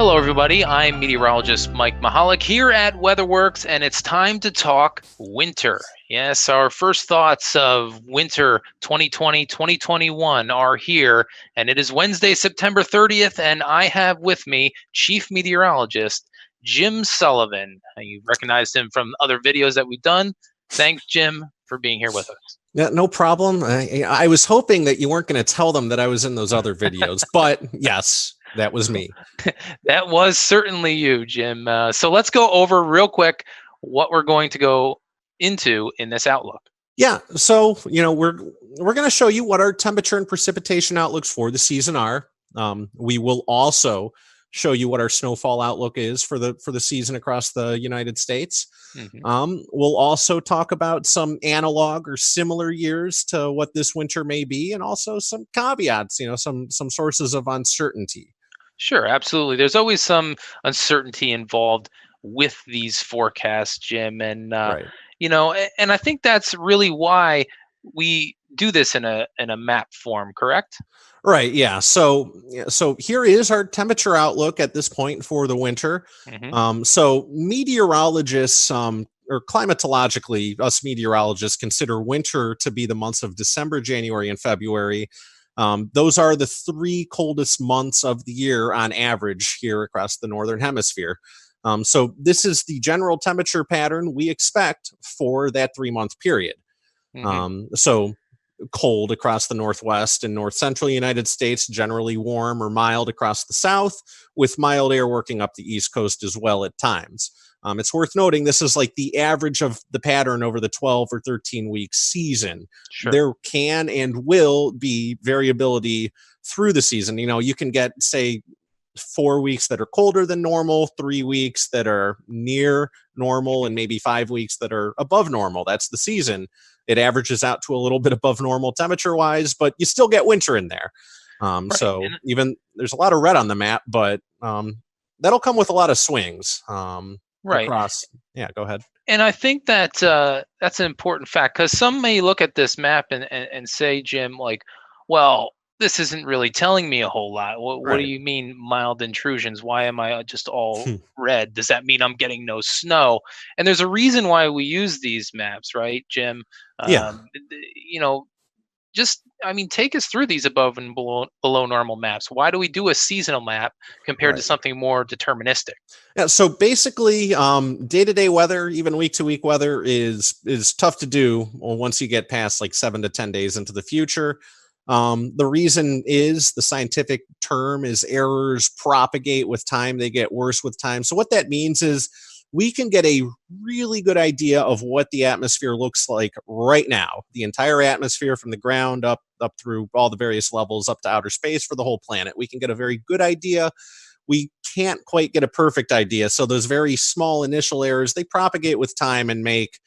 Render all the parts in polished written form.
Hello, everybody. I'm meteorologist Mike Mahalik here at WeatherWorks, and it's time to talk winter. Yes, our first thoughts of winter 2020 2021 are here, and it is Wednesday, September 30th, and I have with me Chief Meteorologist Jim Sullivan. You recognized him from other videos that we've done. Thanks, Jim, for being here with us. Yeah, no problem. I was hoping that you weren't going to tell them that I was in those other videos, but yes, that was me. That was certainly you, Jim. So let's go over real quick what we're going to go into in this outlook. Yeah, so we're going to show you what our temperature and precipitation outlooks for the season are. We will also show you what our snowfall outlook is for the season across the United States. We'll also talk about some analog or similar years to what this winter may be, and also some caveats. Some sources of uncertainty. Sure, absolutely. There's always some uncertainty involved with these forecasts, Jim, and Right. And I think that's really why we do this in a map form, correct? Right. Yeah. So here is our temperature outlook at this point for the winter. So meteorologists, or climatologically, us meteorologists consider winter to be the months of December, January, and February. Those are the three coldest months of the year on average here across the Northern Hemisphere. So this is the general temperature pattern we expect for that 3-month period. So cold across the Northwest and North Central United States, generally warm or mild across the South, with mild air working up the East Coast as well at times. It's worth noting this is like the average of the pattern over the 12 or 13 week season. Sure. There can and will be variability through the season. You can get, say, 4 weeks that are colder than normal, 3 weeks that are near normal, and maybe 5 weeks that are above normal. That's the season. It averages out to a little bit above normal temperature wise, but you still get winter in there. Right. So even there's a lot of red on the map, but that'll come with a lot of swings. Right. Across. Yeah, go ahead. And I think that that's an important fact, because some may look at this map and say, Jim, like, well, this isn't really telling me a whole lot. What do you mean mild intrusions? Why am I just all red? Does that mean I'm getting no snow? And there's a reason why we use these maps, right, Jim? Yeah. Take us through these above and below normal maps. Why do we do a seasonal map compared to something more deterministic? Yeah, so basically, day-to-day weather, even week-to-week weather, is tough to do once you get past like 7 to 10 days into the future. The reason is the scientific term is errors propagate with time; they get worse with time. So what that means is we can get a really good idea of what the atmosphere looks like right now, the entire atmosphere from the ground up through all the various levels up to outer space for the whole planet. We can get a very good idea. We can't quite get a perfect idea. So those very small initial errors, they propagate with time and make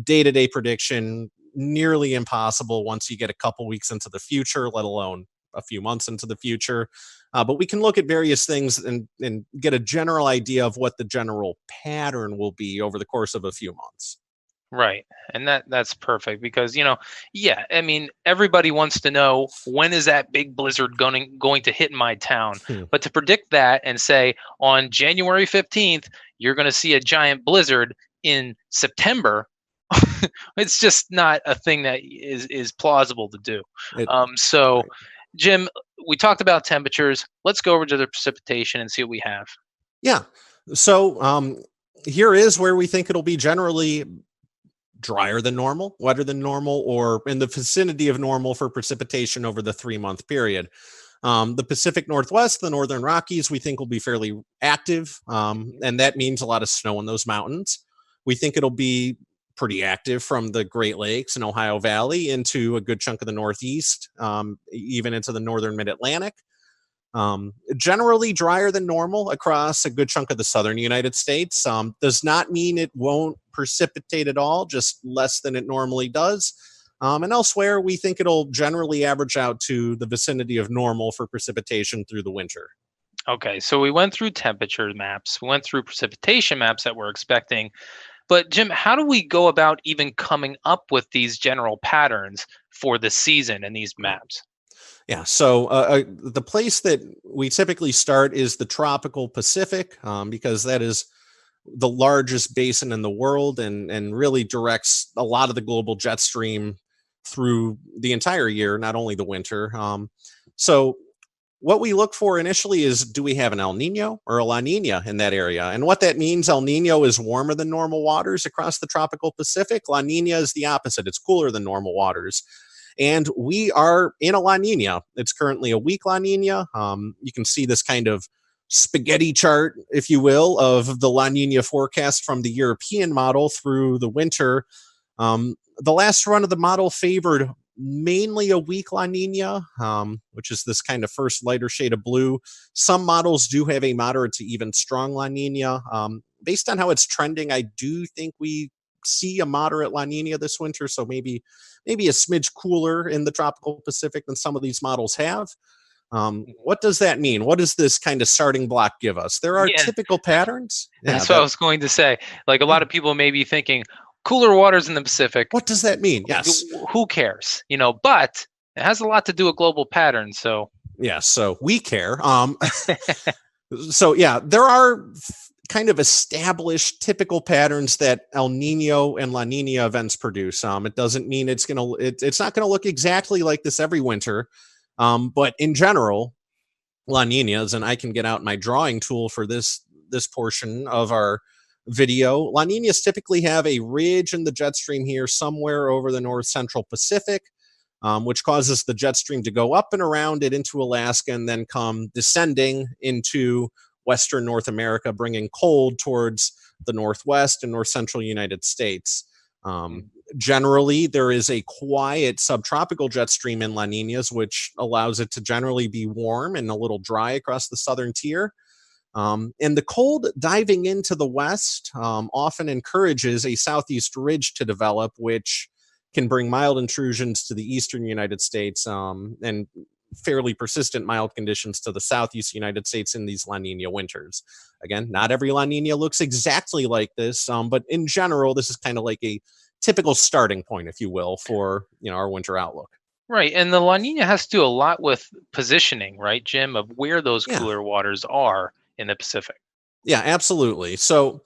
day-to-day prediction nearly impossible once you get a couple weeks into the future, let alone a few months into the future. But we can look at various things and get a general idea of what the general pattern will be over the course of a few months. Right. And that's perfect because, everybody wants to know, when is that big blizzard going to hit my town? But to predict that and say on January 15th, you're going to see a giant blizzard in September, it's just not a thing that is plausible to do. Right. Jim, we talked about temperatures. Let's go over to the precipitation and see what we have. Yeah. So here is where we think it'll be generally drier than normal, wetter than normal, or in the vicinity of normal for precipitation over the 3-month period. The Pacific Northwest, the Northern Rockies, we think will be fairly active, and that means a lot of snow in those mountains. We think it'll be pretty active from the Great Lakes and Ohio Valley into a good chunk of the Northeast, even into the Northern Mid-Atlantic. Generally drier than normal across a good chunk of the Southern United States. Does not mean it won't precipitate at all, just less than it normally does. And elsewhere, we think it'll generally average out to the vicinity of normal for precipitation through the winter. Okay, so we went through temperature maps, we went through precipitation maps that we're expecting. But Jim, how do we go about even coming up with these general patterns for the season and these maps? Yeah. So the place that we typically start is the tropical Pacific, because that is the largest basin in the world and really directs a lot of the global jet stream through the entire year, not only the winter. So what we look for initially is, do we have an El Nino or a La Nina in that area? And what that means, El Nino is warmer than normal waters across the tropical Pacific. La Nina is the opposite, it's cooler than normal waters. And we are in a La Nina. It's currently a weak La Nina. You can see this kind of spaghetti chart, if you will, of the La Nina forecast from the European model through the winter. The last run of the model favored mainly a weak La Nina, which is this kind of first lighter shade of blue. Some models do have a moderate to even strong La Nina. Based on how it's trending, I do think we see a moderate La Nina this winter, so maybe a smidge cooler in the tropical Pacific than some of these models have. What does that mean? What does this kind of starting block give us? There are Yeah, typical patterns. Yeah, that's what I that was going to say. Like a lot yeah. of people may be thinking, cooler waters in the Pacific, What does that mean? Yes. who cares? But it has a lot to do with global patterns. So Yeah, so we care. So yeah, there are kind of established typical patterns that El Nino and La Nina events produce. It doesn't mean it's not gonna look exactly like this every winter. But in general, La Ninas, and I can get out my drawing tool for this portion of our video. La Ninas typically have a ridge in the jet stream here somewhere over the north central Pacific, which causes the jet stream to go up and around it into Alaska and then come descending into Western North America, bringing cold towards the Northwest and North Central United States. Generally, there is a quiet subtropical jet stream in La Ninas, which allows it to generally be warm and a little dry across the southern tier. And the cold diving into the west often encourages a southeast ridge to develop, which can bring mild intrusions to the eastern United States, and fairly persistent mild conditions to the southeast United States in these La Nina winters. Again, not every La Nina looks exactly like this, but in general, this is kind of like a typical starting point, if you will, for our winter outlook. right, and the La Nina has to do a lot with positioning, right, Jim, of where those Yeah, cooler waters are in the Pacific. yeah, absolutely. So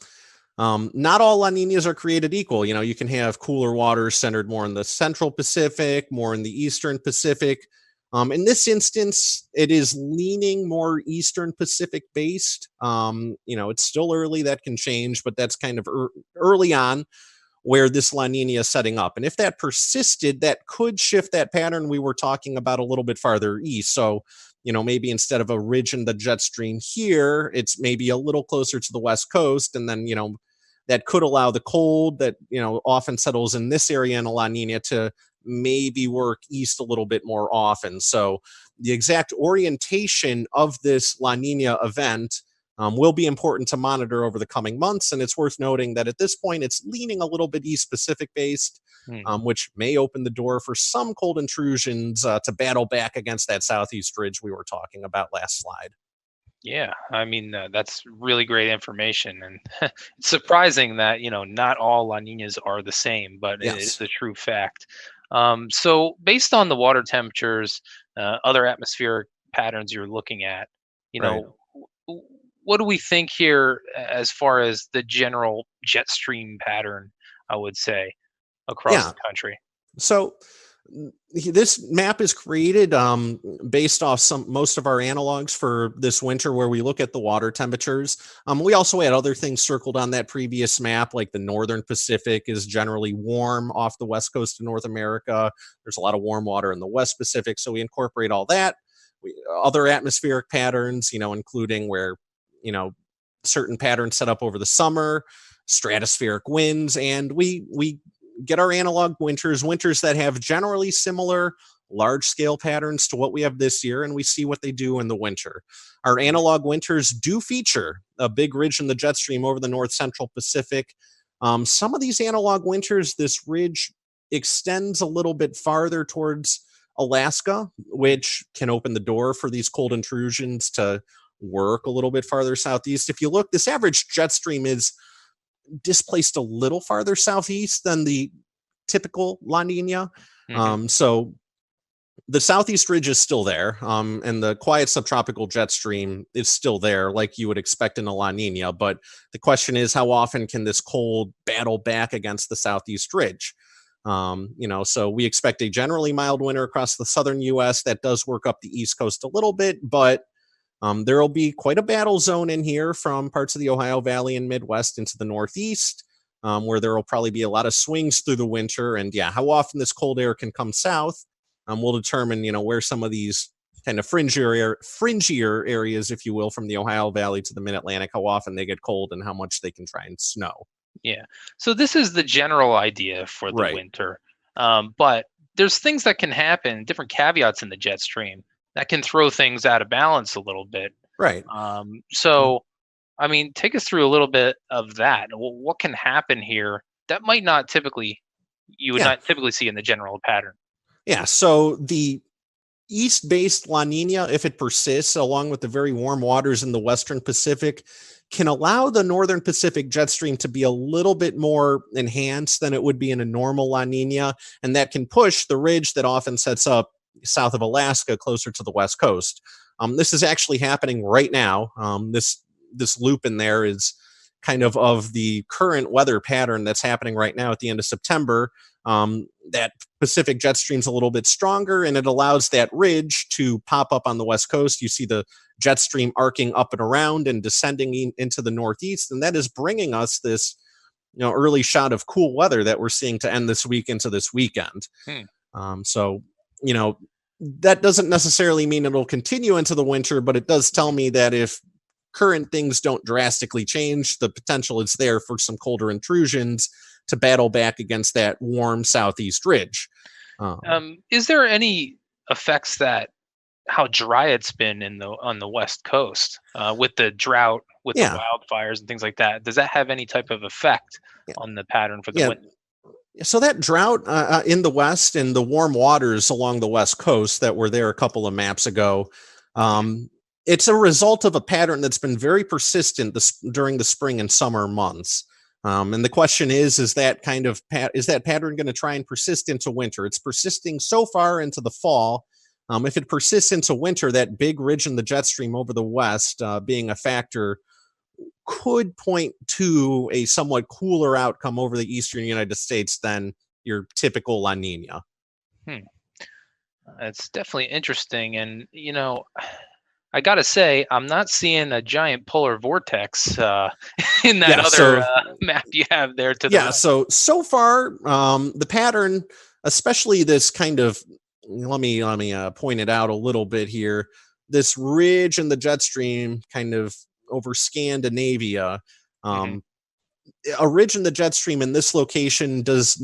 not all La Ninas are created equal. You can have cooler waters centered more in the central Pacific, more in the eastern Pacific. In this instance, it is leaning more eastern Pacific based. It's still early, that can change, but that's kind of early on where this La Nina is setting up. And if that persisted, that could shift that pattern we were talking about a little bit farther east. So, maybe instead of a ridge in the jet stream here, it's maybe a little closer to the west coast. And then, that could allow the cold that, often settles in this area in a La Nina to maybe work east a little bit more often. So the exact orientation of this La Nina event will be important to monitor over the coming months. And it's worth noting that at this point, it's leaning a little bit East Pacific based, Hmm. which may open the door for some cold intrusions to battle back against that southeast ridge we were talking about last slide. Yeah, I mean that's really great information, and it's surprising that not all La Ninas are the same, but it is Yes. a true fact. So, based on the water temperatures, other atmospheric patterns you're looking at, you Right. know, w- what do we think here as far as the general jet stream pattern? I would say across Yeah. the country. So this map is created based off most of our analogs for this winter, where we look at the water temperatures. We also had other things circled on that previous map, like the northern Pacific is generally warm off the west coast of North America. There's a lot of warm water in the West Pacific, so we incorporate all that. Other atmospheric patterns, including where certain patterns set up over the summer, stratospheric winds, and we get our analog winters that have generally similar large scale patterns to what we have this year, and we see what they do in the winter. Our analog winters do feature a big ridge in the jet stream over the north central Pacific. Some of these analog winters, this ridge extends a little bit farther towards Alaska, which can open the door for these cold intrusions to work a little bit farther southeast. If you look, this average jet stream is displaced a little farther southeast than the typical La Nina. Hmm. So The southeast ridge is still there, and the quiet subtropical jet stream is still there, like you would expect in a La Nina. But the question is, how often can this cold battle back against the southeast ridge? So we expect a generally mild winter across the southern U.S. That does work up the East Coast a little bit, but there will be quite a battle zone in here from parts of the Ohio Valley and Midwest into the Northeast, where there will probably be a lot of swings through the winter. And yeah, how often this cold air can come south will determine, where some of these kind of fringier areas, if you will, from the Ohio Valley to the Mid Atlantic, how often they get cold and how much they can try and snow. Yeah. So this is the general idea for the Right. winter. But there's things that can happen, different caveats in the jet stream that can throw things out of balance a little bit. Right. So, I mean, take us through a little bit of that. What can happen here that you would Yeah. not typically see in the general pattern? Yeah. So the east-based La Nina, if it persists, along with the very warm waters in the Western Pacific, can allow the Northern Pacific jet stream to be a little bit more enhanced than it would be in a normal La Nina, and that can push the ridge that often sets up south of Alaska closer to the West Coast. This is actually happening right now. This loop in there is kind of the current weather pattern that's happening right now at the end of September. That Pacific jet stream's a little bit stronger, and it allows that ridge to pop up on the West Coast. You see the jet stream arcing up and around and descending into the Northeast, and that is bringing us this early shot of cool weather that we're seeing to end this week into this weekend. So that doesn't necessarily mean it'll continue into the winter, but it does tell me that if current things don't drastically change, the potential is there for some colder intrusions to battle back against that warm southeast ridge. Is there any effects that how dry it's been on the West Coast with the drought, with the Yeah. wildfires and things like that? Does that have any type of effect Yeah. on the pattern for the Yeah. winter? So that drought in the West and the warm waters along the West Coast that were there a couple of maps ago, it's a result of a pattern that's been very persistent during the spring and summer months. And the question is that is that pattern going to try and persist into winter? It's persisting so far into the fall. If it persists into winter, that big ridge in the jet stream over the West being a factor could point to a somewhat cooler outcome over the eastern United States than your typical La Nina. It's definitely interesting. And, I got to say, I'm not seeing a giant polar vortex in that other map you have there to the right. So far, the pattern, especially this kind of, let me point it out a little bit here. This ridge in the jet stream kind of over Scandinavia. A ridge in the jet stream in this location doesn't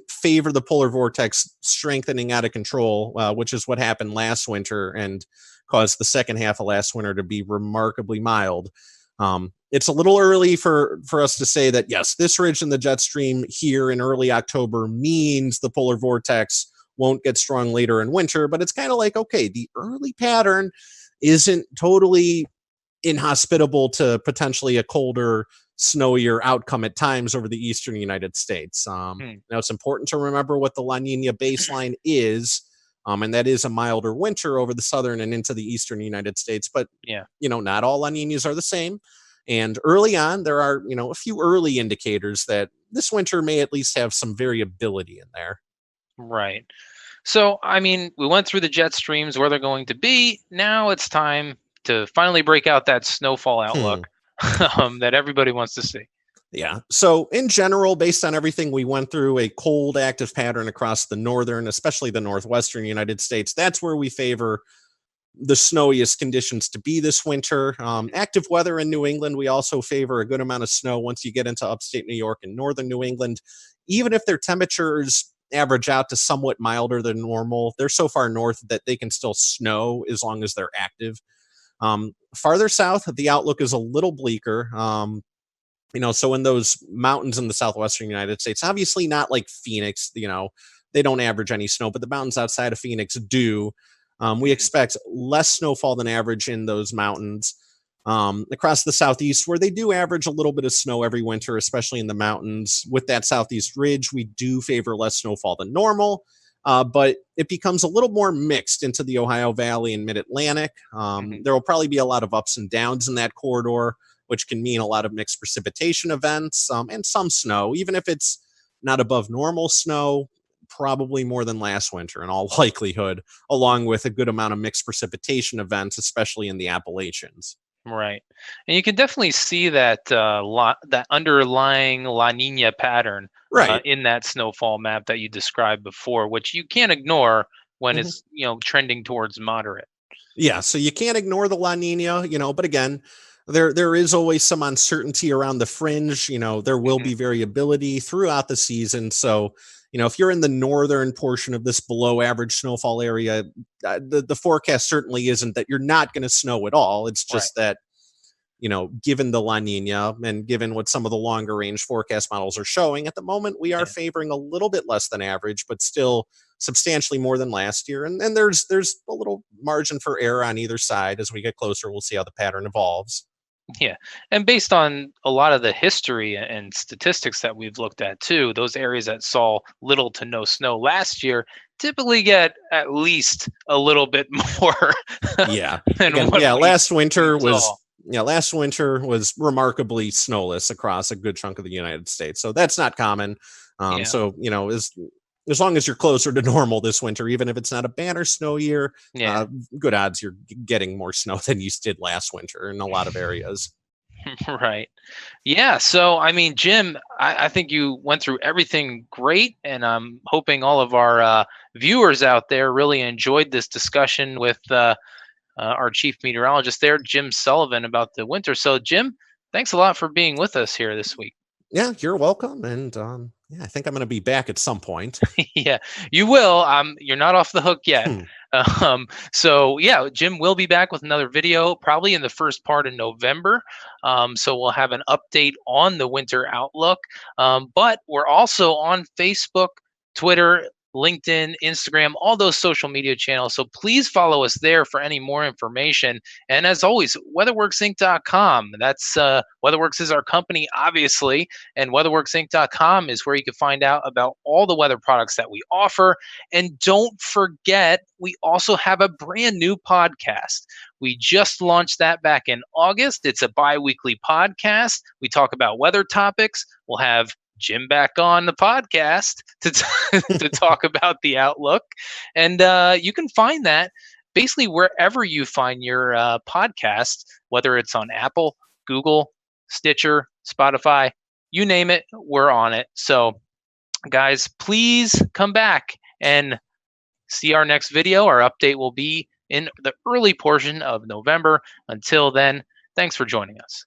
favor the polar vortex strengthening out of control, which is what happened last winter and caused the second half of last winter to be remarkably mild. It's a little early for us to say that, yes, this ridge in the jet stream here in early October means the polar vortex won't get strong later in winter, but it's kind of like, okay, the early pattern isn't totally inhospitable to potentially a colder, snowier outcome at times over the eastern United States. Now, it's important to remember what the La Nina baseline is, and that is a milder winter over the southern and into the eastern United States. But, not all La Ninas are the same. And early on, there are, a few early indicators that this winter may at least have some variability in there. Right. So, I mean, we went through the jet streams, where they're going to be. Now it's time to finally break out that snowfall outlook that everybody wants to see. Yeah. So in general, based on everything we went through, a cold active pattern across the northern, especially the northwestern United States, that's where we favor the snowiest conditions to be this winter. Active weather in New England, we also favor a good amount of snow once you get into upstate New York and northern New England. Even if their temperatures average out to somewhat milder than normal, they're so far north that they can still snow as long as they're active. Farther south, the outlook is a little bleaker. So in those mountains in the southwestern United States, obviously not like Phoenix, they don't average any snow, but the mountains outside of Phoenix do. We expect less snowfall than average in those mountains. Across the southeast, where they do average a little bit of snow every winter, especially in the mountains. With that southeast ridge, we do favor less snowfall than normal. but it becomes a little more mixed into the Ohio Valley and Mid-Atlantic. Hmm. There will probably be a lot of ups and downs in that corridor, which can mean a lot of mixed precipitation events, and some snow, even if it's not above normal snow, probably more than last winter in all likelihood, along with a good amount of mixed precipitation events, especially in the Appalachians. Right, and you can definitely see that that underlying La Nina pattern Right. in that snowfall map that you described before, which you can't ignore when Mhm. it's trending towards moderate. Yeah, so you can't ignore the La Nina, but again, there is always some uncertainty around the fringe. There will Hmm. be variability throughout the season. So, if you're in the northern portion of this below average snowfall area, the forecast certainly isn't that you're not going to snow at all. It's Right. just that, given the La Nina and given what some of the longer range forecast models are showing at the moment, we are Yeah. favoring a little bit less than average, but still substantially more than last year. And there's a little margin for error on either side. As we get closer, we'll see how the pattern evolves. Yeah. And based on a lot of the history and statistics that we've looked at too, those areas that saw little to no snow last year typically get at least a little bit more Yeah. than Again, what yeah, we saw. last winter was remarkably snowless across a good chunk of the United States. So that's not common. Yeah. So, as long as you're closer to normal this winter, even if it's not a banner snow year, Yeah. good odds you're getting more snow than you did last winter in a lot of areas. Right. Yeah. So, I mean, Jim, I think you went through everything great, and I'm hoping all of our viewers out there really enjoyed this discussion with our chief meteorologist there, Jim Sullivan, about the winter. So, Jim, thanks a lot for being with us here this week. Yeah, you're welcome. And yeah, I think I'm going to be back at some point. Yeah, you will. You're not off the hook yet. Hmm. So yeah, Jim will be back with another video probably in the first part of November. So we'll have an update on the winter outlook. But we're also on Facebook, Twitter, LinkedIn, Instagram, all those social media channels. So please follow us there for any more information. And as always, weatherworksinc.com. That's WeatherWorks is our company, obviously, and weatherworksinc.com is where you can find out about all the weather products that we offer. And don't forget, we also have a brand new podcast. We just launched that back in August. It's a bi-weekly podcast. We talk about weather topics. We'll have Jim back on the podcast to talk about the outlook. And you can find that basically wherever you find your podcast, whether it's on Apple, Google, Stitcher, Spotify, you name it, we're on it. So, guys, please come back and see our next video. Our update will be in the early portion of November. Until then, thanks for joining us.